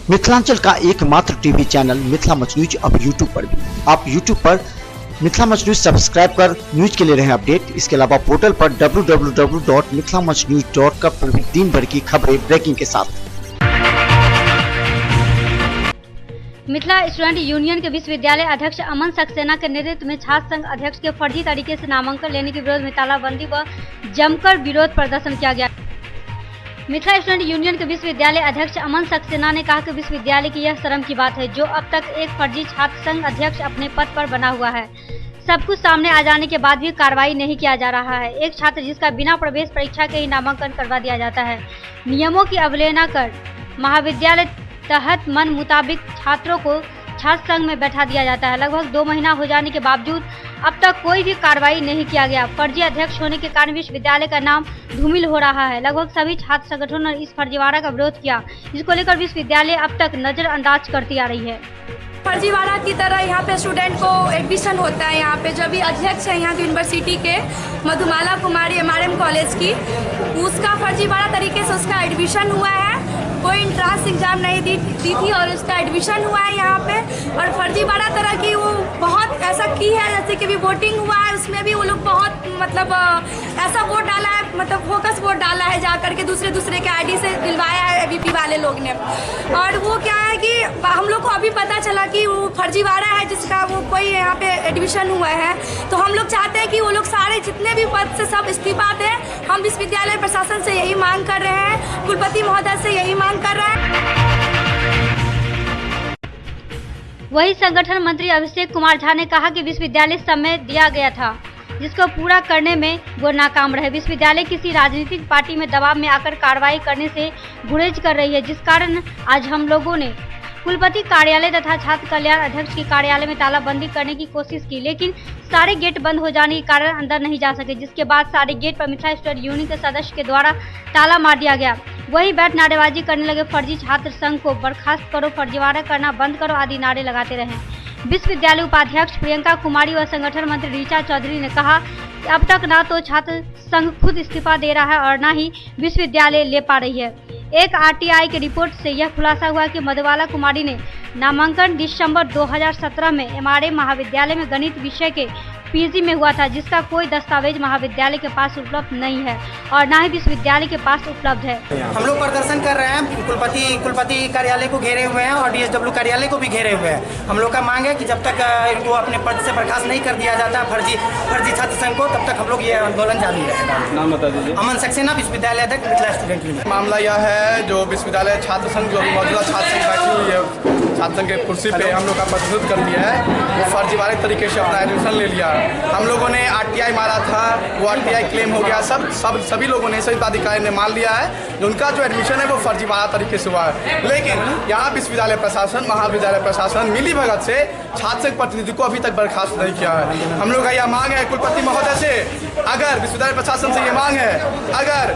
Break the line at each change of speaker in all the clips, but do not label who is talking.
मिथिलांचल का एकमात्र TV channel Mithila much news अब यूट्यूब पर भी। आप यूट्यूब पर मिथिला मच न्यूज सब्सक्राइब कर न्यूज के लिए रहे अपडेट। इसके अलावा पोर्टल पर www.mithilamachnews.com पर भी दिन भर की खबरें ब्रेकिंग के साथ।
मिथिला स्टूडेंट यूनियन के विश्वविद्यालय अध्यक्ष अमन सक्सेना के नेतृत्व में छात्र संघ अध्यक्ष के फर्जी तरीके से नामांकन लेने के विरोध में तालाबंदी व जमकर विरोध प्रदर्शन किया गया। मिथिला स्टूडेंट यूनियन के विश्वविद्यालय अध्यक्ष अमन सक्सेना ने कहा कि विश्वविद्यालय की यह शर्म की बात है जो अब तक एक फर्जी छात्र संघ अध्यक्ष अपने पद पर बना हुआ है। सब कुछ सामने आ जाने के बाद भी कार्रवाई नहीं किया जा रहा है। एक छात्र जिसका बिना प्रवेश परीक्षा के ही नामांकन करवा दिया जाता है। नियमों की अवहेलना कर महाविद्यालय तहत मन मुताबिक छात्रों को छात्र संघ में बैठा दिया जाता है। लगभग 2 महीना हो जाने के बावजूद अब तक कोई भी कार्रवाई नहीं किया गया। फर्जी अध्यक्ष होने के कारण विश्वविद्यालय का नाम धूमिल हो रहा है। लगभग सभी छात्र संगठनों ने इस फर्जीवाड़ा का विरोध किया, जिसको लेकर विश्वविद्यालय अब तक नजरअंदाज करती आ रही है।
फर्जीवाड़ा की तरह यहाँ पे स्टूडेंट को एडमिशन होता है। यहाँ पे जो भी अध्यक्ष है यहाँ की यूनिवर्सिटी के मधुमाला कुमारी MRM कॉलेज की, उसका फर्जीवाड़ा तरीके से उसका एडमिशन हुआ है। कोई इंट्रांस एग्जाम नहीं दी थी और उसका एडमिशन हुआ है यहाँ पे। और फर्जीवाड़ा तरह की वो बहुत ऐसा की है, जैसे कि भी वोटिंग हुआ है उसमें भी वो लोग बहुत मतलब ऐसा वोट डाला है, मतलब फोकस वोट डाला है जा करके दूसरे के ID से दिलवाया है ABP वाले लोग ने। और वो क्या है कि हम लोग को अभी पता चला कि वो फर्जीवाड़ा है जिसका वो कोई यहाँ पे एडमिशन हुआ है। तो हम लोग चाहते हैं कि वो लोग सारे जितने भी पद से सब इस्तीफा दें। हम विश्वविद्यालय प्रशासन से यही मांग कर रहे हैं, कुलपति महोदय से यही मांग कर रहे हैं।
वही संगठन मंत्री अभिषेक कुमार झा ने कहा कि विश्वविद्यालय समय दिया गया था जिसको पूरा करने में वो नाकाम रहे। विश्वविद्यालय किसी राजनीतिक पार्टी में दबाव में आकर कार्रवाई करने से गुरेज कर रही है, जिस कारण आज हम लोगों ने कुलपति कार्यालय तथा छात्र कल्याण अध्यक्ष के कार्यालय में तालाबंदी करने की कोशिश की, लेकिन सारे गेट बंद हो जाने के कारण अंदर नहीं जा सके, जिसके बाद सारे गेट पर मिथिला स्टूडेंट यूनियन के सदस्य के द्वारा ताला मार दिया गया। वही बैठ नारेबाजी करने लगे। फर्जी छात्र संघ को बर्खास्त करो, फर्जीवाड़ा करना बंद करो आदि नारे लगाते रहे। विश्वविद्यालय उपाध्यक्ष प्रियंका कुमारी व संगठन मंत्री ऋचा चौधरी ने कहा कि अब तक ना तो छात्र संघ खुद इस्तीफा दे रहा है और न ही विश्वविद्यालय ले पा रही है। एक RTI की रिपोर्ट से यह खुलासा हुआ कि मधुबाला कुमारी ने नामांकन दिसंबर 2017 में MRM महाविद्यालय में गणित विषय के PG में हुआ था, जिसका कोई दस्तावेज महाविद्यालय के पास उपलब्ध नहीं है और न ही विश्वविद्यालय के पास उपलब्ध है।
हम लोग प्रदर्शन कर रहे हैं, कुलपति कार्यालय को घेरे हुए हैं और DSW कार्यालय को भी घेरे हुए हैं। हम लोग का मांग है कि जब तक इनको अपने पद से बर्खास्त नहीं कर दिया जाता फर्जी छात्र संघ को, तब तक हम लोग ये आंदोलन जारी रहेगा।
नाम बता दीजिए।
अमन सक्सेना, विश्वविद्यालय अध्यक्ष मिथिला स्टूडेंट यूनियन।
मामला यह है जो विश्वविद्यालय छात्र संघ जो मौजूदा छात्र संघ बैठी हुई है, छात्र संघ के कुर्सी पे हम लोग का प्रतिनिधित्व कर दिया है, वो फर्जीवाड़े तरीके से अपना एडमिशन ले लिया। हम लोगों ने RTI मारा था, वो RTI क्लेम हो गया। सभी लोगों ने, सभी पदाधिकारी ने मान लिया है जो उनका जो एडमिशन है वो फर्जीवाड़ा तरीके से हुआ है। लेकिन यहाँ विश्वविद्यालय प्रशासन, महाविद्यालय प्रशासन मिलीभगत से छात्र संघ प्रतिनिधि को अभी तक बर्खास्त नहीं किया है। हम लोग का यह मांग है कुलपति महोदय से, अगर विश्वविद्यालय प्रशासन से ये मांग है, अगर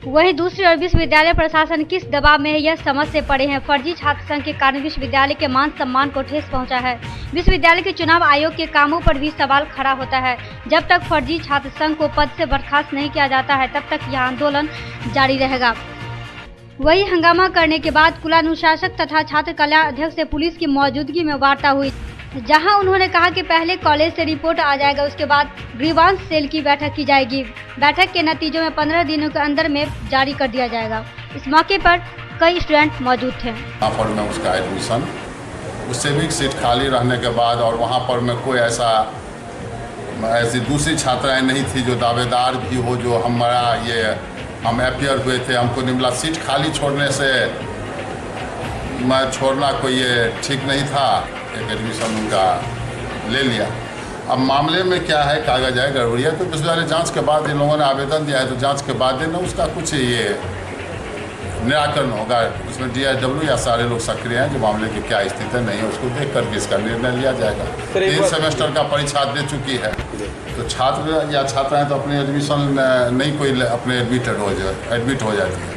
वहीं दूसरी ओर विश्वविद्यालय प्रशासन किस दबाव में है यह समझ से पड़े हैं। फर्जी छात्र संघ के कारण विश्वविद्यालय के मान सम्मान को ठेस पहुंचा है। विश्वविद्यालय के चुनाव आयोग के कामों पर भी सवाल खड़ा होता है। जब तक फर्जी छात्र संघ को पद से बर्खास्त नहीं किया जाता है तब तक यह आंदोलन जारी रहेगा। वही हंगामा करने के बाद कुलानुशासक तथा छात्र कल्याण अध्यक्ष से पुलिस की मौजूदगी में वार्ता हुई, जहां उन्होंने कहा कि पहले कॉलेज से रिपोर्ट आ जाएगा, उसके बाद ग्रीवांस सेल की बैठक की जाएगी। बैठक के नतीजों में 15 दिनों के अंदर में जारी कर दिया जाएगा। इस मौके पर कई स्टूडेंट मौजूद थे।
वहाँ पर मैं उसका एडमिशन, उससे भी सीट खाली रहने के बाद और वहाँ पर मैं कोई ऐसी दूसरी छात्राएं नहीं थी जो दावेदार भी हो, जो हम अपियर हुए थे। हमको नहीं मिला। सीट खाली छोड़ने से मैं छोड़ना कोई ये ठीक नहीं था। एक एडमिशन उनका ले लिया। अब मामले में क्या है, कागज है, गड़बड़ी है, तो विश्वविद्यालय जांच के बाद इन लोगों ने आवेदन दिया है, तो जांच के बाद ना उसका कुछ ये निराकरण होगा। उसमें DSW या सारे लोग सक्रिय हैं, जो मामले की क्या स्थिति है नहीं है उसको देख करके इसका निर्णय लिया जाएगा। 3 सेमेस्टर का परीक्षा दे चुकी है, तो छात्र या छात्राएँ तो अपने एडमिशन नहीं कोई अपने एडमिट हो जाती है।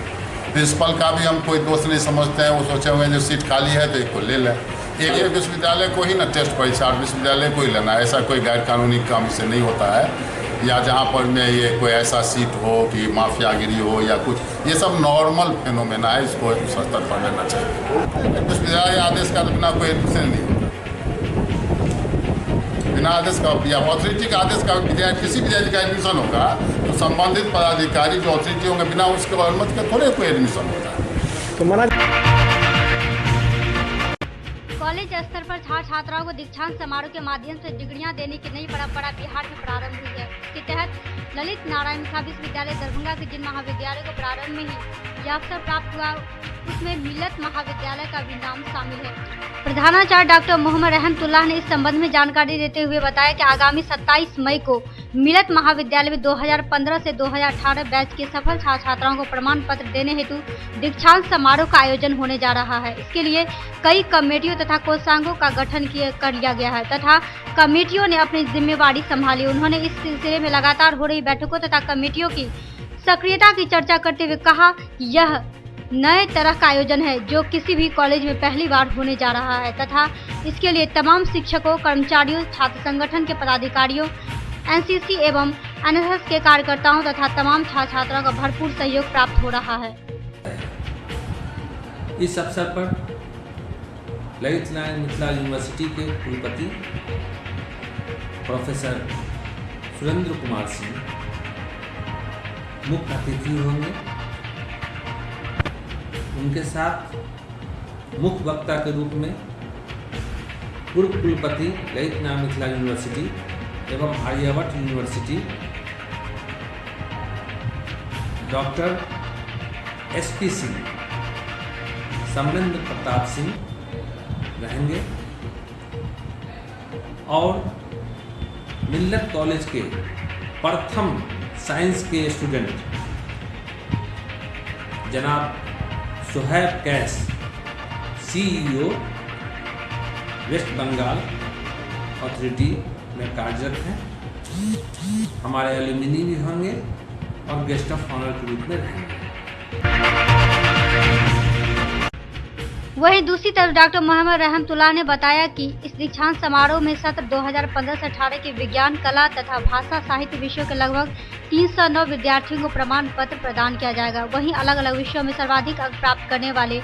प्रिंसिपल का भी हम कोई दोष नहीं समझते हैं। वो सोचे हुए जो सीट खाली है तो एक को ले लें। एक विश्वविद्यालय को ही ना टेस्ट परीक्षा विश्वविद्यालय को ही लेना, ऐसा कोई गैर कानूनी काम इससे नहीं होता है। या जहाँ पर में ये कोई ऐसा सीट हो कि माफियागिरी हो या कुछ, ये सब नॉर्मल फेनोमेना है, इसको उस स्तर पर लेना चाहिए। विश्वविद्यालय आदेश का तो बिना कोई एडमिशन नहीं होता, बिना आदेश का या अथॉरिटी का आदेश का किसी विद्यार्थी का एडमिशन होगा तो संबंधित पदाधिकारी जो अथॉरिटी होंगे बिना उसके अनुमति के थोड़े कोई एडमिशन होता है।
तो मना
कॉलेज स्तर पर छात्र छात्राओं को दीक्षांत समारोह के माध्यम से डिग्रियां देने की नई परंपरा बिहार में प्रारंभ हुई है। इसके तहत ललित नारायण मिथिला विश्वविद्यालय दरभंगा के जिन महाविद्यालय को प्रारंभ में ही यह अवसर प्राप्त हुआ उसमें मिल्लत महाविद्यालय का भी नाम शामिल है। प्रधानाचार्य डॉक्टर मोहम्मद रहमतुल्लाह ने इस संबंध में जानकारी देते हुए बताया कि आगामी 27 मई को मिल्लत महाविद्यालय में 2015 से 2018 बैच के सफल छात्र छात्राओं को प्रमाण पत्र देने हेतु दीक्षांत समारोह का आयोजन होने जा रहा है। इसके लिए कई कमेटियों तथा कोषांगों का गठन कर लिया गया है तथा कमेटियों ने अपनी जिम्मेवारी संभाली। उन्होंने इस सिलसिले में लगातार हो रही बैठकों तथा कमेटियों की सक्रियता की चर्चा करते हुए कहा कि यह नए तरह का आयोजन है जो किसी भी कॉलेज में पहली बार होने जा रहा है तथा इसके लिए तमाम शिक्षकों, कर्मचारियों, छात्र संगठन के पदाधिकारियों, एनसीसी एवं एनएसएस के कार्यकर्ताओं तथा तमाम छात्र छात्राओं का भरपूर सहयोग प्राप्त हो रहा है।
इस अवसर पर ललित नारायण मिथिला यूनिवर्सिटी के कुलपति प्रोफेसर सुरेंद्र कुमार सिंह मुख्य अतिथि होंगे। उनके साथ मुख्य वक्ता के रूप में पूर्व कुलपति ललित नारायण मिथिला यूनिवर्सिटी एवं Aryabhatta university doctor SP Singh, Samarendra Pratap Singh रहेंगे और मिल्लत कॉलेज के प्रथम साइंस के स्टूडेंट जनाब सुहैब कैस, सीईओ वेस्ट बंगाल अथॉरिटी में कार्यरत हैं, हमारे एल्यूमिनी भी होंगे और गेस्ट ऑफ ऑनर के रूप में रहेंगे।
वहीं दूसरी तरफ डॉक्टर मोहम्मद रहमतुल्लाह ने बताया कि इस दीक्षांत समारोह में सत्र 2015 से 18 के विज्ञान, कला तथा भाषा साहित्य विषयों के लगभग 309 विद्यार्थियों को प्रमाण पत्र प्रदान किया जाएगा। वहीं अलग अलग विषयों में सर्वाधिक अंक प्राप्त करने वाले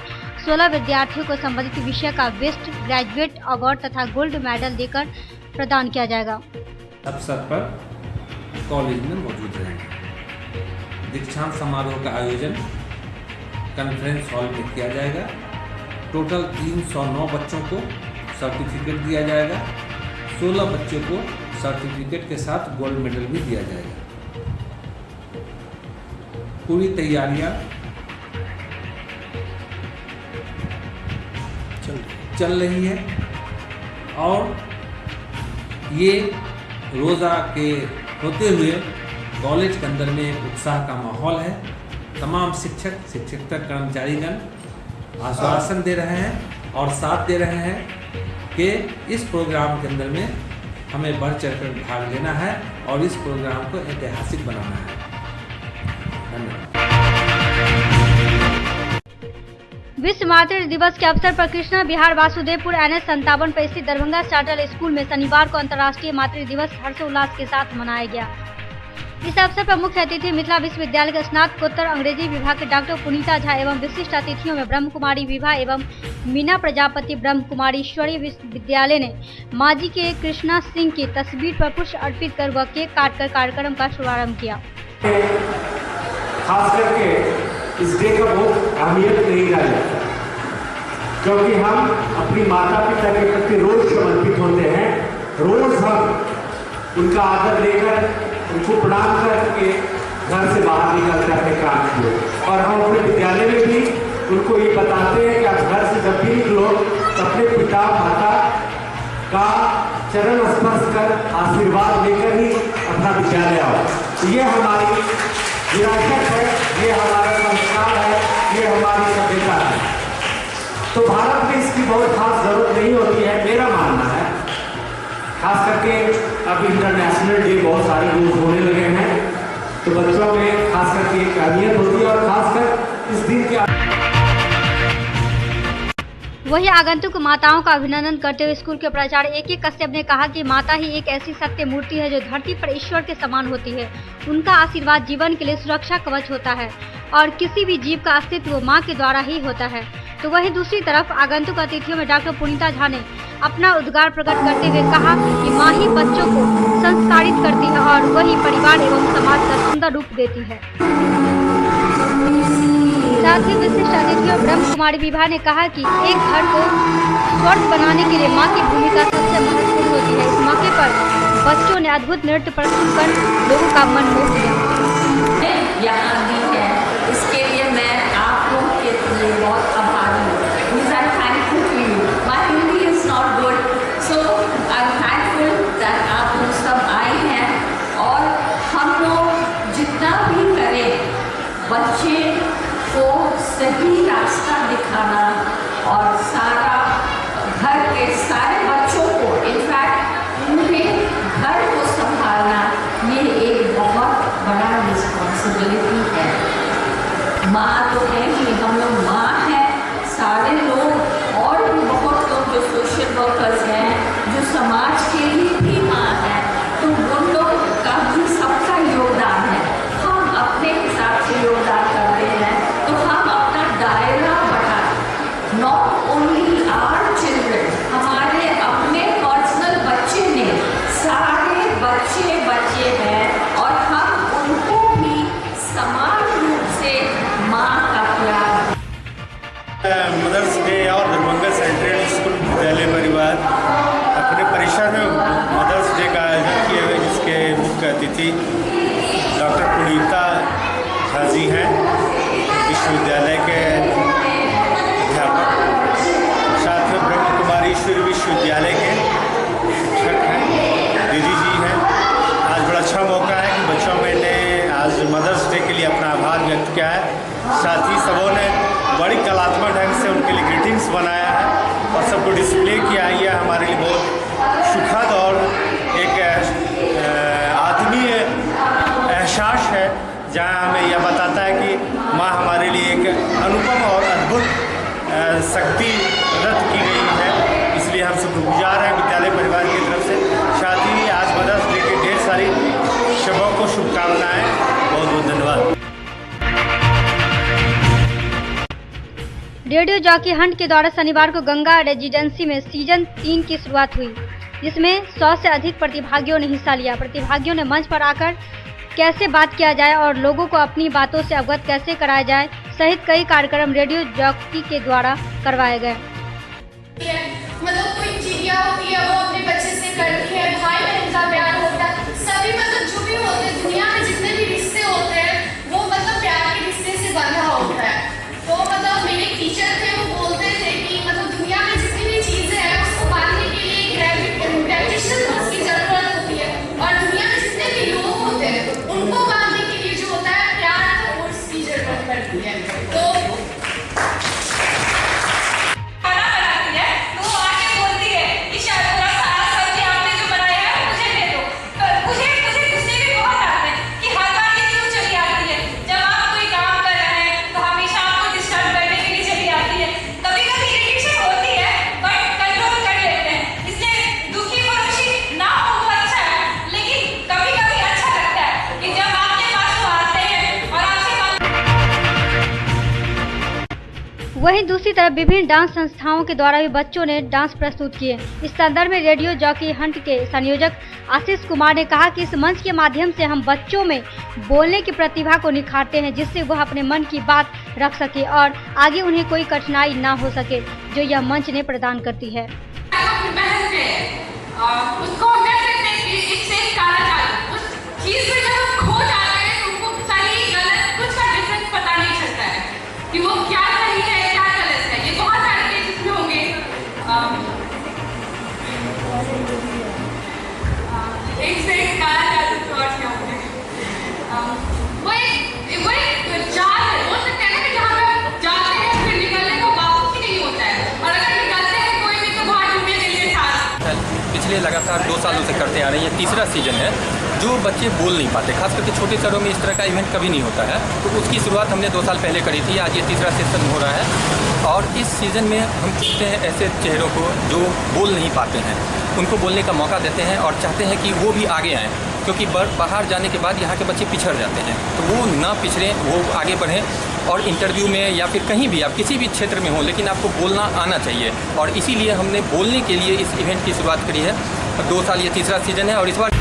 16 विद्यार्थियों को संबंधित विषय का बेस्ट ग्रेजुएट अवार्ड तथा गोल्ड मेडल देकर प्रदान किया जाएगा।
अवसर पर कॉलेज में मौजूद रहेंगे। दीक्षांत समारोह का आयोजन कॉन्फ्रेंस हॉल में किया जाएगा। टोटल 309 बच्चों को सर्टिफिकेट दिया जाएगा। 16 बच्चों को सर्टिफिकेट के साथ गोल्ड मेडल भी दिया जाएगा। पूरी तैयारियां चल रही है और ये रोज़ा के होते हुए कॉलेज के अंदर में एक उत्साह का माहौल है। तमाम शिक्षक, शिक्षकेतर, कर्मचारीगण आश्वासन दे रहे हैं और साथ दे रहे हैं कि इस प्रोग्राम के अंदर में हमें बढ़ चढ़कर भाग लेना है और इस प्रोग्राम को ऐतिहासिक बनाना है। धन्यवाद।
विश्व मातृ दिवस के अवसर पर कृष्णा विहार वासुदेवपुर NH 57 पर स्थित दरभंगा चार्टर स्कूल में शनिवार को अंतर्राष्ट्रीय मातृ दिवस हर्षोल्लास के साथ मनाया गया। इस अवसर पर मुख्य अतिथि मिथिला विश्वविद्यालय के स्नातकोत्तर अंग्रेजी विभाग के डॉक्टर पुनीता झा एवं विशिष्ट अतिथियों में ब्रह्म कुमारी विभा एवं मीना प्रजापति ब्रह्म कुमारी ईश्वरीय विश्वविद्यालय ने माँ जी के कृष्णा सिंह की तस्वीर पर पुष्प अर्पित कर व केक काटकर कार्यक्रम का शुभारंभ किया।
खास करके इस डे का बहुत अहमियत नहीं रही, क्योंकि हम अपनी माता पिता के प्रति रोज समर्पित होते हैं। रोज हम उनका आदर लेकर, उनको प्रणाम करके घर से बाहर निकलते अपने काम के लिए, और हम अपने विद्यालय में भी उनको ये बताते हैं कि आप घर से जब भी निकलो तो अपने पिता माता का चरण स्पर्श कर आशीर्वाद लेकर ही अपना विद्यालय आओ। तो ये हमारी विरासत है, ये हमारा संस्कार है, ये हमारी सभ्यता है। तो भारत में इसकी बहुत खास जरूरत नहीं होती है, मेरा मानना है। खास करके अब इंटरनेशनल डे बहुत सारे रोज होने लगे हैं, तो बच्चों में खास करके एक अहमियत होती है और खासकर इस दिन के
वहीं आगंतुक माताओं का अभिनंदन करते हुए स्कूल के प्राचार्य ए.के. कश्यप ने कहा कि माता ही एक ऐसी सत्य मूर्ति है जो धरती पर ईश्वर के समान होती है। उनका आशीर्वाद जीवन के लिए सुरक्षा कवच होता है और किसी भी जीव का अस्तित्व माँ के द्वारा ही होता है। तो वहीं दूसरी तरफ आगंतुक अतिथियों में डॉक्टर पुनीता झा ने अपना उद्गार प्रकट करते हुए कहा कि माँ ही बच्चों को संस्कारित करती है और वही परिवार एवं समाज का सुंदर रूप देती है। साथ ही विशिष्ट अतिथियों ब्रह्म कुमारी विभा ने कहा कि एक घर को स्वर्ग बनाने के लिए माँ की भूमिका सबसे महत्वपूर्ण होती है। इस मौके पर बच्चों ने अद्भुत नृत्य प्रस्तुत कर लोगों का मन मोह लिया।
यहाँ दी है, इसके लिए मैं आप लोगों के लिए बहुत आभारी हूँ। My Hindi is not good, so I'm thankful that आप लोग सब आए हैं और हम लोग जितना भी करें बच्चे को सही रास्ता दिखाना और सारा घर के सारे बच्चों को इनफैक्ट उन्हें घर को संभालना ये एक बहुत बड़ा रिस्पॉन्सिबिलिटी है। माँ तो है ही, हम लोग माँ हैं, सारे लोग और भी बहुत लोग जो सोशल वर्कर्स हैं जो समाज के लिए भी माँ हैं, तो उन लोग का भी सबका योगदान है। हम अपने हिसाब से योगदान करते हैं तो हम अपना दायरा बढ़ाएं। नॉट ओनली आवर चिल्ड्रन, हमारे अपने पर्सनल बच्चे ने सारे बच्चे हैं और हम उनको भी समान रूप से माँ का प्यार।
मदर्स डे और दरभंगा सेंट्रल स्कूल विद्यालय परिवार अपने परिसर में मदर्स डे का आयोजन किया गया, जिसके मुख्य अतिथि डॉक्टर पुनीता झा जी हैं, विश्वविद्यालय के अध्यापक, साथ में ब्रह्म कुमारी विश्वविद्यालय के शिक्षक हैं, दीदी जी हैं। आज बड़ा अच्छा मौका है कि बच्चों ने आज मदर्स डे के लिए अपना आभार व्यक्त किया है। साथ ही सबों ने बड़ी कलात्मक ढंग से उनके लिए ग्रीटिंग्स बनाया है और सबको डिस्प्ले किया है। यह हमारे लिए बहुत सुखद और एक आत्मीय एहसास है, जहां हमें यह बताता है कि माँ हमारे लिए एक अनुपम और अद्भुत शक्ति प्रदत्त की गई है। इसलिए हम सब गुजार हैं विद्यालय परिवार की तरफ से। साथ ही आज मदर्स डे की ढेर सारी सबों को शुभकामनाएँ। बहुत बहुत धन्यवाद।
रेडियो जॉकी हंट के द्वारा शनिवार को गंगा रेजिडेंसी में सीजन 3 की शुरुआत हुई, जिसमें 100 से अधिक प्रतिभागियों ने हिस्सा लिया। प्रतिभागियों ने मंच पर आकर कैसे बात किया जाए और लोगों को अपनी बातों से अवगत कैसे कराया जाए सहित कई कार्यक्रम रेडियो जॉकी के द्वारा करवाए गए।
मतलब कोई चिड़िया होती है वो अपने बच्चे से करती है, भाई बहन का प्यार होता है, सभी मतलब जो भी होते हैं दुनिया में जितने भी रिश्ते होते हैं वो मतलब प्यार के रिश्ते से बंधा होता है। तो मतलब मेरे टीचर थे, वो बोलते थे कि मतलब दुनिया में जितनी भी चीज़ें हैं उसको बांधने के लिए ग्रेविटेशनल फोर्स की जरूरत होती है और दुनिया में जितने भी लोग होते हैं उनको बांधने के लिए जो होता है प्यार का फोर्स की जरूरत पड़ती है। तो
वहीं दूसरी तरफ विभिन्न डांस संस्थाओं के द्वारा भी बच्चों ने डांस प्रस्तुत किए। इस संदर्भ में रेडियो जॉकी हंट के संयोजक आशीष कुमार ने कहा कि इस मंच के माध्यम से हम बच्चों में बोलने की प्रतिभा को निखारते हैं, जिससे वह अपने मन की बात रख सके और आगे उन्हें कोई कठिनाई ना हो सके, जो यह मंच ने प्रदान करती है।
कि वो क्या सही है क्या गलत है, ये बहुत सारे केसेस में होंगे। एक से एक गाना जादू और क्या होंगे, वो एक जाल है, हो सकता है ना कि जहाँ पे जाते हैं फिर निकलने को वापस ही नहीं होता है, और अगर निकलते हैं कोई भी तो वहाँ डूबने के लिए था।
पिछले लगातार 2 सालों से करते आ रही है, तीसरा सीजन है। जो बच्चे बोल नहीं पाते, खास करके छोटे शहरों में इस तरह का इवेंट कभी नहीं होता है। तो उसकी शुरुआत हमने 2 साल पहले करी थी। आज ये तीसरा सेशन हो रहा है और इस सीज़न में हम चुनते हैं ऐसे चेहरों को जो बोल नहीं पाते हैं, उनको बोलने का मौका देते हैं और चाहते हैं कि वो भी आगे आएँ, क्योंकि बाहर जाने के बाद यहाँ के बच्चे पिछड़ जाते हैं। तो वो ना पिछड़ें, वो आगे बढ़ें और इंटरव्यू में या फिर कहीं भी, आप किसी भी क्षेत्र में हो, लेकिन आपको बोलना आना चाहिए। और इसीलिए हमने बोलने के लिए इस इवेंट की शुरुआत करी है। 2 साल ये तीसरा सीजन है और इस बार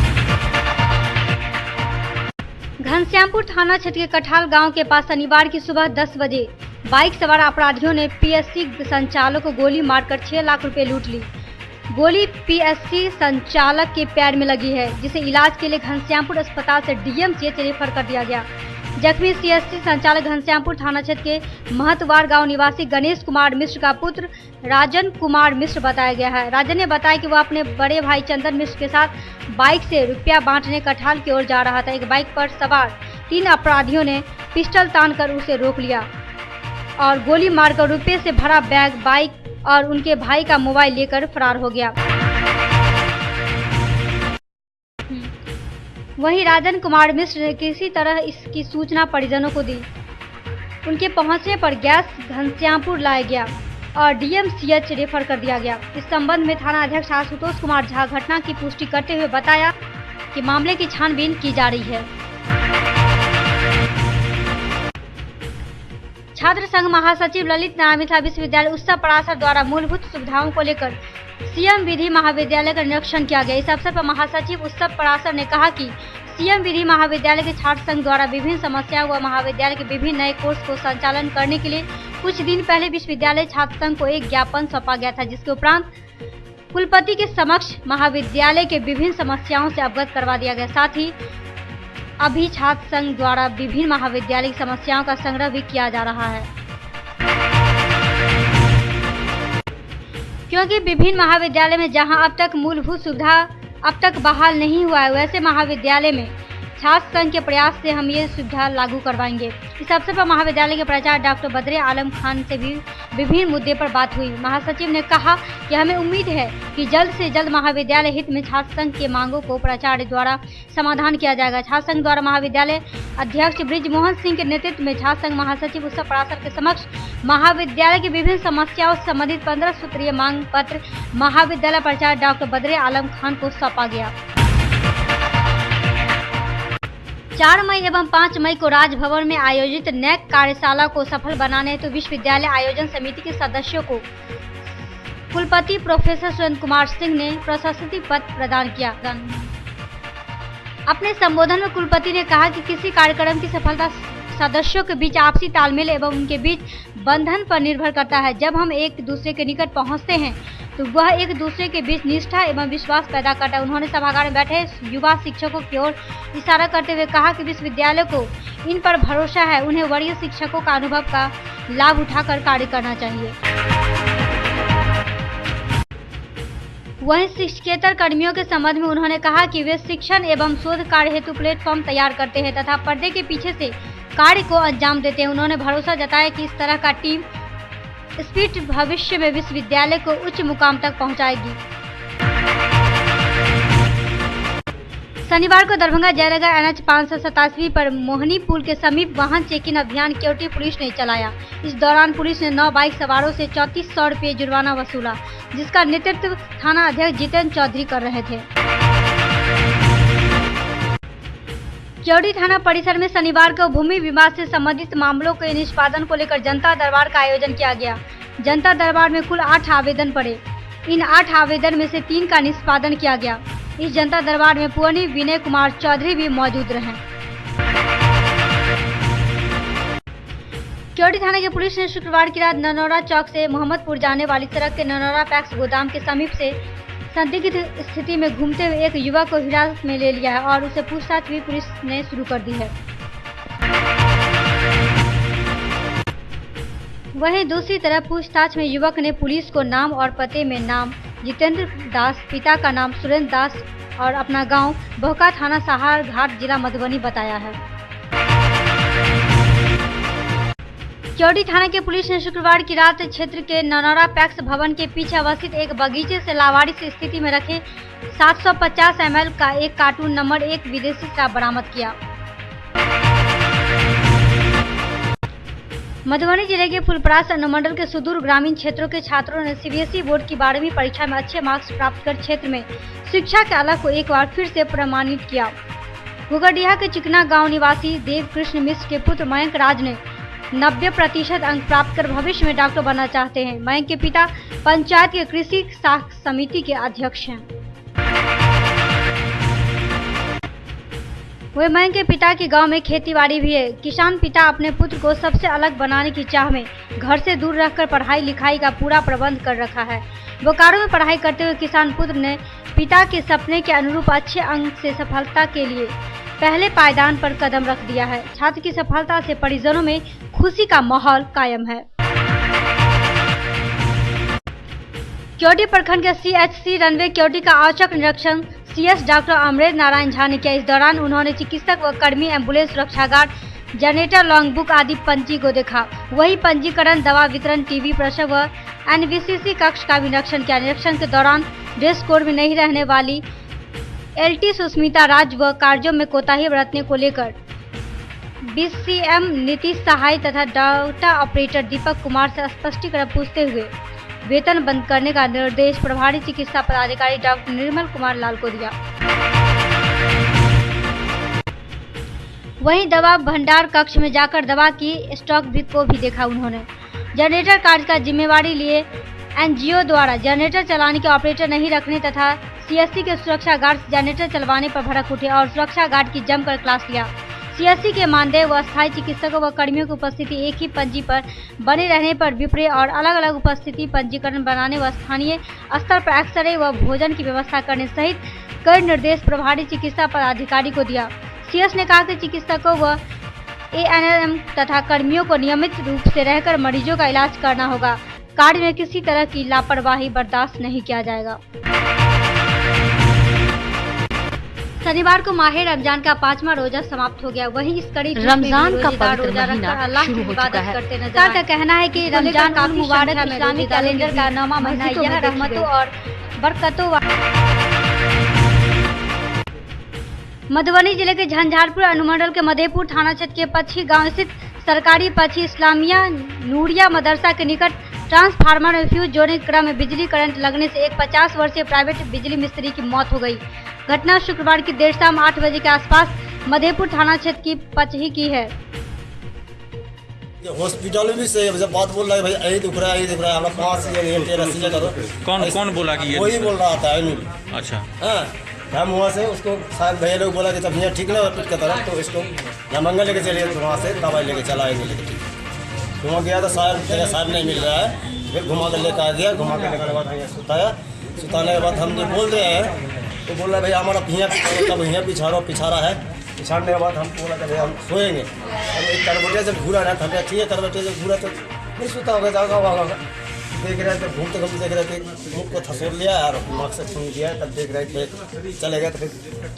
घनश्यामपुर थाना क्षेत्र के कठाल गांव के पास शनिवार की सुबह 10 बजे बाइक सवार अपराधियों ने पीएससी संचालक को गोली मारकर 6 लाख रुपए लूट ली। गोली पीएससी संचालक के पैर में लगी है, जिसे इलाज के लिए घनश्यामपुर अस्पताल से डीएमसीएच रेफर कर दिया गया। जख्मी सीएससी संचालक घनश्यामपुर थाना क्षेत्र के महतवार गांव निवासी गणेश कुमार मिश्र का पुत्र राजन कुमार मिश्र बताया गया है। राजन ने बताया कि वह अपने बड़े भाई चंदन मिश्र के साथ बाइक से रुपया बांटने कठाल की ओर जा रहा था। एक बाइक पर सवार 3 अपराधियों ने पिस्टल तानकर उसे रोक लिया और गोली मारकर रुपये से भरा बैग, बाइक और उनके भाई का मोबाइल लेकर फरार हो गया। वहीं राजन कुमार मिश्र ने किसी तरह इसकी सूचना परिजनों को दी। उनके पहुंचने पर गैस घनश्यामपुर लाया गया और डीएमसीएच रेफर कर दिया गया। इस संबंध में थाना अध्यक्ष आशुतोष कुमार झा घटना की पुष्टि करते हुए बताया कि मामले की छानबीन की जा रही है। छात्र संघ महासचिव ललित नारायण मिथिला विश्वविद्यालय उत्सव पराशर द्वारा मूलभूत सुविधाओं को लेकर सीएम विधि महाविद्यालय का निरीक्षण किया गया। इस अवसर पर महासचिव उत्सव पराशर ने कहा कि सीएम विधि महाविद्यालय के छात्र संघ द्वारा विभिन्न समस्याओं व महाविद्यालय के विभिन्न नए कोर्स को संचालन करने के लिए कुछ दिन पहले विश्वविद्यालय छात्र संघ को एक ज्ञापन सौंपा गया था, जिसके उपरांत कुलपति के समक्ष महाविद्यालय के विभिन्न समस्याओं से अवगत करवा दिया गया। साथ ही अभी छात्र संघ द्वारा विभिन्न महाविद्यालय की समस्याओं का संग्रह भी किया जा रहा है, क्योंकि विभिन्न महाविद्यालय में जहां अब तक मूलभूत सुविधा अब तक बहाल नहीं हुआ है, वैसे महाविद्यालय में छात्र संघ के प्रयास से हम ये सुविधा लागू करवाएंगे। इस अवसर पर महाविद्यालय के प्राचार्य डॉक्टर बद्रे आलम खान से भी विभिन्न मुद्दे पर बात हुई। महासचिव ने कहा कि हमें उम्मीद है कि जल्द से जल्द महाविद्यालय हित में छात्र संघ के मांगों को प्राचार्य द्वारा समाधान किया जाएगा। छात्र संघ द्वारा महाविद्यालय अध्यक्ष ब्रिजमोहन सिंह के नेतृत्व में छात्र संघ महासचिव उत्सव पराशर के समक्ष महाविद्यालय की विभिन्न समस्याओं से संबंधित 15 सूत्रीय मांग पत्र महाविद्यालय प्राचार्य डॉक्टर बद्रे आलम खान को सौंपा गया। 4 मई एवं 5 मई को राजभवन में आयोजित नेक कार्यशाला को सफल बनाने हेतु विश्वविद्यालय आयोजन समिति के सदस्यों को कुलपति प्रोफेसर सुरेंद्र कुमार सिंह ने प्रशस्ति पत्र प्रदान किया। अपने संबोधन में कुलपति ने कहा कि किसी कार्यक्रम की सफलता सदस्यों के बीच आपसी तालमेल एवं उनके बीच बंधन पर निर्भर करता है। जब हम एक दूसरे के निकट पहुंचते हैं तो वह एक दूसरे के बीच निष्ठा एवं विश्वास पैदा करता है। उन्होंने सभागार में बैठे युवा शिक्षकों की ओर इशारा करते हुए कहा कि विश्वविद्यालय को इन पर भरोसा है, उन्हें वरीय शिक्षकों का अनुभव का लाभ उठाकर कार्य करना चाहिए। वहीं शिक्षकेतर कर्मियों के संबंध में उन्होंने कहा कि वे शिक्षण एवं शोध कार्य हेतु प्लेटफॉर्म तैयार करते हैं तथा पर्दे के पीछे से कार्य को अंजाम देते हैं। उन्होंने भरोसा जताया कि इस तरह का टीम स्पिरिट भविष्य में विश्वविद्यालय को उच्च मुकाम तक पहुंचाएगी। शनिवार को दरभंगा जयनगर NH 527 पर मोहनी पुल के समीप वाहन चेकिंग अभियान केवटी पुलिस ने चलाया। इस दौरान पुलिस ने 9 बाइक सवारों से 3400 रुपये जुर्माना वसूला, जिसका नेतृत्व थाना अध्यक्ष जितेंद्र चौधरी कर रहे थे। केवटी थाना परिसर में शनिवार को भूमि विवाद से संबंधित मामलों के निष्पादन को लेकर जनता दरबार का आयोजन किया गया। जनता दरबार में कुल 8 आवेदन पड़े। इन 8 आवेदन में से 3 का निष्पादन किया गया। इस जनता दरबार में पुअनी विनय कुमार चौधरी भी मौजूद रहे। केवटी थाना की पुलिस ने शुक्रवार की रात ननौरा चौक से मोहम्मदपुर जाने वाली सड़क के ननौरा पैक्स गोदाम के समीप से संदिग्ध स्थिति में घूमते हुए एक युवक को हिरासत में ले लिया है और उसे पूछताछ भी पुलिस ने शुरू कर दी है। वहीं दूसरी तरफ पूछताछ में युवक ने पुलिस को नाम और पते में नाम जितेंद्र दास, पिता का नाम सुरेंद्र दास और अपना गांव बोहका, थाना सहार घाट, जिला मधुबनी बताया है। क्योटी थाना के पुलिस ने शुक्रवार की रात क्षेत्र के ननौरा पैक्स भवन के पीछे अवस्थित एक बगीचे से लावारिस स्थिति में रखे 750 ml का एक कार्टून नंबर 1 विदेशी शराब बरामद किया। मधुबनी जिले के फुलपरास अनुमंडल के सुदूर ग्रामीण क्षेत्रों के छात्रों ने सीबीएसई बोर्ड की 12वीं परीक्षा में अच्छे मार्क्स प्राप्त कर क्षेत्र में शिक्षा के अलख को एक बार फिर से प्रमाणित किया। गुगरडीहा के चिकना गांव निवासी देव कृष्ण मिश्र के पुत्र मयंक राज ने 90% अंक प्राप्त कर भविष्य में डॉक्टर बनना चाहते हैं। मयंक के पिता पंचायत के कृषि शाख समिति के अध्यक्ष हैं। वह मयंक के पिता के गांव में खेतीबाड़ी भी है। किसान पिता अपने पुत्र को सबसे अलग बनाने की चाह में घर से दूर रखकर पढ़ाई लिखाई का पूरा प्रबंध कर रखा है। बोकारो में पढ़ाई करते हुए किसान पुत्र ने पिता के सपने के अनुरूप अच्छे अंक से सफलता के लिए पहले पायदान पर कदम रख दिया है। छात्र की सफलता से परिजनों में खुशी का माहौल कायम है। क्योटी प्रखंड के CHC रनवे क्योटी का औचक निरीक्षण CS डॉक्टर अमरेश नारायण झा ने किया। इस दौरान उन्होंने चिकित्सक व कर्मी, एम्बुलेंस, सुरक्षा गार्ड, जनरेटर, लॉन्ग बुक आदि पंजी को देखा। वही पंजीकरण, दवा वितरण, टीबी प्रसव व NVCC कक्ष का भी निरीक्षण किया। निरीक्षण के दौरान ड्रेस कोड में नहीं रहने वाली LT सुस्मिता राज व कार्यों में कोताही बरतने को लेकर BCM नीतीश सहाय तथा डाटा ऑपरेटर दीपक कुमार से स्पष्टीकरण पूछते हुए वेतन बंद करने का निर्देश प्रभारी चिकित्सा पदाधिकारी डॉक्टर निर्मल कुमार लाल को दिया। वहीं दवा भंडार कक्ष में जाकर दवा की स्टॉक को भी देखा। उन्होंने जनरेटर कार्य का जिम्मेवारी लिए NGO द्वारा जनरेटर चलाने के ऑपरेटर नहीं रखने तथा CSC के सुरक्षा गार्ड जनरेटर चलवाने पर भड़क उठे और सुरक्षा गार्ड की जमकर क्लास लिया। CSC के मानदेय व स्थायी चिकित्सकों व कर्मियों की उपस्थिति एक ही पंजी पर बने रहने पर विपरीत और अलग अलग उपस्थिति पंजीकरण बनाने व स्थानीय स्तर पर एक्सरे व भोजन की व्यवस्था करने सहित कई निर्देश प्रभारी चिकित्सा पदाधिकारी को दिया। CS ने कहा कि चिकित्सकों व ANM तथा कर्मियों को नियमित रूप से रहकर मरीजों का इलाज करना होगा। कार्य में किसी तरह की लापरवाही बर्दाश्त नहीं किया जाएगा। शनिवार को माह रमजान का 5वां रोजा समाप्त हो गया। वहीं इस कड़ी
रमजान का पवित्र महीना शुरू हो चुका है।
सरकार का कहना है कि रमजान का मुबारक इस्लामी कैलेंडर का 9वां महीना यह रहमतों और बरकतों मधुबनी जिले के झंझारपुर अनुमंडल के मधेपुर थाना क्षेत्र के पच्छी गांव स्थित सरकारी पच्छी इस्लामिया नूरिया मदरसा के निकट ट्रांसफार्मर में फ्यूज जोड़ने के क्रम में बिजली करंट लगने से एक 50 वर्षीय प्राइवेट बिजली मिस्त्री की मौत हो गई। घटना शुक्रवार की देर शाम 8 बजे के आसपास मधेपुर थाना क्षेत्र की पचही की है।
हॉस्पिटल में भी सही है, बात बोल रहा है भाई यही दुख रहा है, यही दुख रहा है, हमारा 5 रस्सी करो।
कौन बोला कि ये?
वही बोल रहा था।
अच्छा,
हाँ, हम वहाँ से उसको शायद भैया लोग बोला कि तब यहाँ ठीक ना हो पीठ की तरफ, तो इसको जमंगा लेके चलिए, तो वहाँ से दवाई लेके चला आएंगे। लेके ठीक घुमा गया तो शायद नहीं मिल रहा है, फिर घुमा कर लेकर आ गया। घुमा के लेकर के बाद यहाँ सुताने के बाद हम ये बोल रहे हैं, तो बोल रहे भैया हमारा यहाँ पिछाड़ा है। पिछाड़ने के बाद हम बोला कि भैया हम सोएंगे। अब एक करवटे से घूरा ना, हम ठीक है करवटे से घूरा तो नहीं सोता होगा, जागा होगा। देख रहे थे, घूमते देख रहे थे, मुँह को थसोर लिया और नाक से छून दिया। तब देख रहे थे चले गए, तो फिर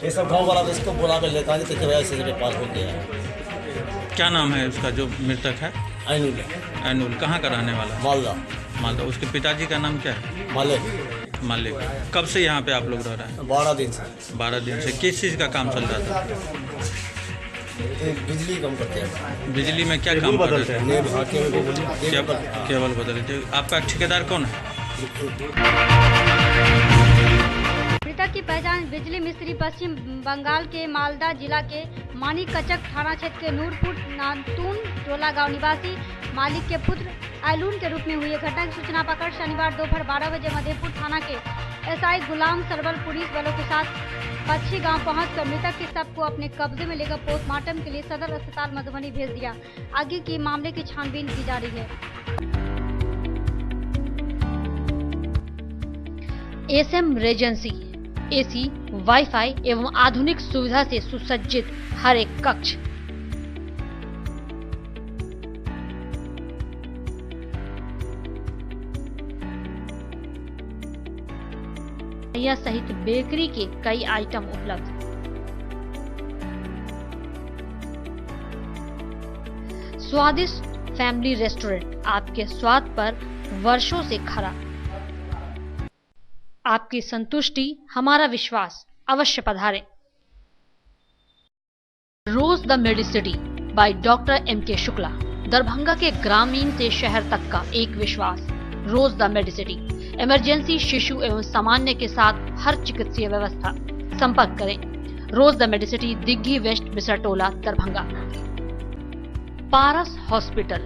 ये सब गाँव वाला तो इसको बुला कर लेता है। देखिए भैया ऐसे पास हो गया है।
क्या नाम है उसका जो मृतक है? ऐनुल। कहाँ का रहने वाला? मालदा। उसके पिताजी का नाम क्या है? मालिक। कब से यहाँ पे आप लोग रह रहे हैं?
12 दिन से।
12 दिन से। किस चीज़ का काम चल रहा था?
बिजली काम करते हैं।
बिजली में क्या काम करते हैं? केबल बदल थे। आपका ठेकेदार कौन है?
मृतक की पहचान बिजली मिस्त्री पश्चिम बंगाल के मालदा जिला के मानिकचक थाना क्षेत्र के नूरपुर नातून टोला गांव निवासी मालिक के पुत्र आयलून के रूप में हुई। घटना की सूचना पाकर शनिवार दोपहर 12 बजे मधेपुर थाना के SI गुलाम सरवल पुलिस बलों के साथ पच्छी गांव पहुंचकर मृतक के शव को अपने कब्जे में लेकर पोस्टमार्टम के लिए सदर अस्पताल मधुबनी भेज दिया। आगे की मामले की छानबीन की जा रही है।
SM रेजेंसी AC, वाईफाई एवं आधुनिक सुविधा से सुसज्जित हर एक कक्ष, सहित बेकरी के कई आइटम उपलब्ध। स्वादिष्ट फैमिली रेस्टोरेंट आपके स्वाद पर वर्षों से खरा। आपकी संतुष्टि हमारा विश्वास, अवश्य पधारें। Rose the Medicity by doctor M.K. Shukla, Darbhanga के ग्रामीण से शहर तक का एक विश्वास। रोज द मेडिसिटी, इमरजेंसी, शिशु एवं सामान्य के साथ हर चिकित्सीय व्यवस्था। संपर्क करें Rose the Medicity, Digghi west, Bisartola, Darbhanga. Paras hospital,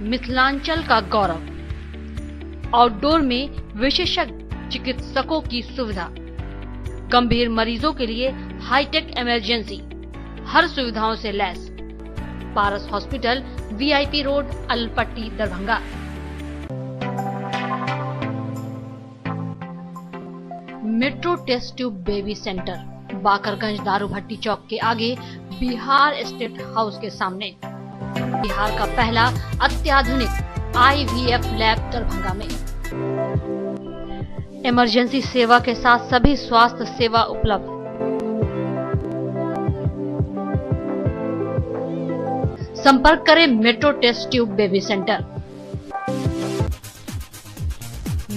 Mithilanchal का गौरव। आउटडोर में विशेषज्ञ चिकित्सकों की सुविधा, गंभीर मरीजों के लिए हाईटेक इमरजेंसी, हर सुविधाओं से लैस। Paras hospital, VIP road, Alpatti, Darbhanga. Metro test tube baby centre, Bakarganj, Darubhatti chowk के आगे, बिहार स्टेट हाउस के सामने। बिहार का पहला अत्याधुनिक IVF लैब दरभंगा में। इमरजेंसी सेवा के साथ सभी स्वास्थ्य सेवा उपलब्ध। संपर्क करें metro test tube baby centre.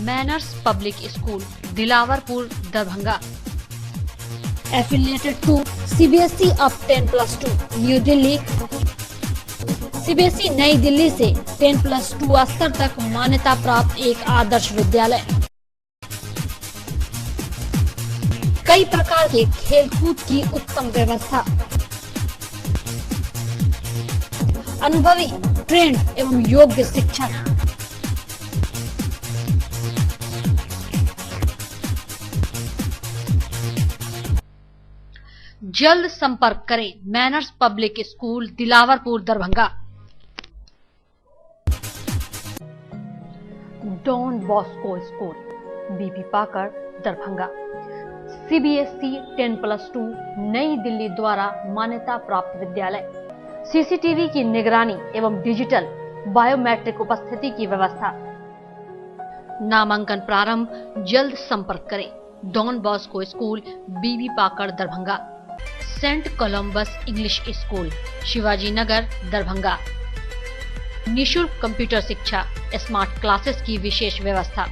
Manners public school, Dilawarpur, Darbhanga. Affiliated to CBSE up 10+2, new Delhi. CBSE नई दिल्ली से 10+2 स्तर तक मान्यता प्राप्त एक आदर्श विद्यालय। कई प्रकार के खेलकूद की उत्तम व्यवस्था। अनुभवी, ट्रेंड एवं योग्य शिक्षक। जल्द संपर्क करें manners public school, Dilawarpur, Darbhanga. Don Bosco school, BP Pakar, Darbhanga. CBSE 10+2 नई दिल्ली द्वारा मान्यता प्राप्त विद्यालय। CCTV की निगरानी एवं डिजिटल बायोमेट्रिक उपस्थिति की व्यवस्था। नामांकन प्रारंभ, जल्द संपर्क करें don Bosco school, BB Pakar, Darbhanga. Saint Columbus English school, Shivaji Nagar, Darbhanga. निशुल्क कंप्यूटर शिक्षा, स्मार्ट क्लासेस की विशेष व्यवस्था।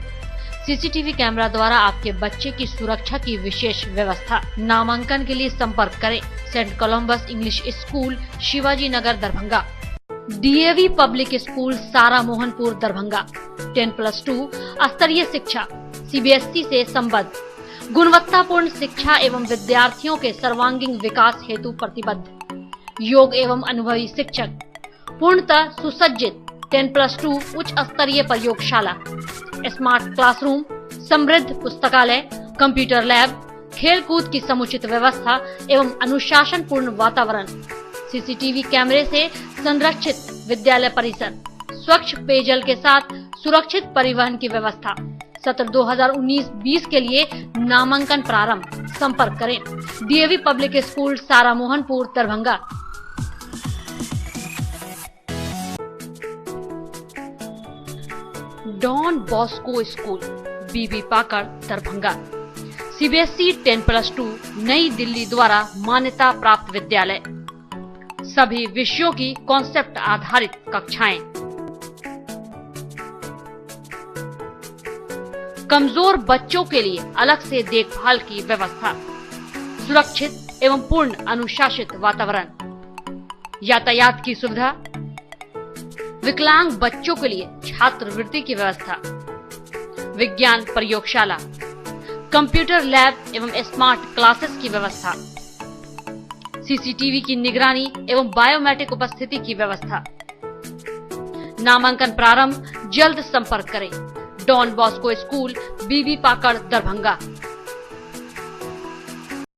CCTV कैमरा द्वारा आपके बच्चे की सुरक्षा की विशेष व्यवस्था। नामांकन के लिए संपर्क करें Saint Columbus English school, Shivaji Nagar, Darbhanga. DAV public school, Sara Mohanpur, Darbhanga. 10+2 स्तरीय शिक्षा, CBSE से संबद्ध, गुणवत्तापूर्ण शिक्षा एवं विद्यार्थियों के सर्वांगीण विकास हेतु प्रतिबद्ध, योग्य एवं अनुभवी शिक्षक, पूर्णतः सुसज्जित 10+2 उच्च स्तरीय प्रयोगशाला, स्मार्ट क्लासरूम, समृद्ध पुस्तकालय, कंप्यूटर लैब, खेल कूद की समुचित व्यवस्था एवं अनुशासन पूर्ण वातावरण। CCTV कैमरे से संरक्षित विद्यालय परिसर, स्वच्छ पेयजल के साथ सुरक्षित परिवहन की व्यवस्था। सत्र 2019-20 के लिए नामांकन प्रारंभ। संपर्क करें DAV public school, Sara Mohanpur, Darbhanga. Don Bosco school, BB Pakar, Darbhanga. CBSE 10+2 नई दिल्ली द्वारा मान्यता प्राप्त विद्यालय। सभी विषयों की कॉन्सेप्ट आधारित कक्षाएं। कमजोर बच्चों के लिए अलग से देखभाल की व्यवस्था। सुरक्षित एवं पूर्ण अनुशासित वातावरण। यातायात की सुविधा। विकलांग बच्चों के लिए छात्रवृत्ति की व्यवस्था। विज्ञान प्रयोगशाला, कंप्यूटर लैब एवं स्मार्ट क्लासेस की व्यवस्था। CCTV की निगरानी एवं बायोमेट्रिक उपस्थिति की व्यवस्था। नामांकन प्रारंभ, जल्द संपर्क करें don Bosco school, BB Pakar, Darbhanga.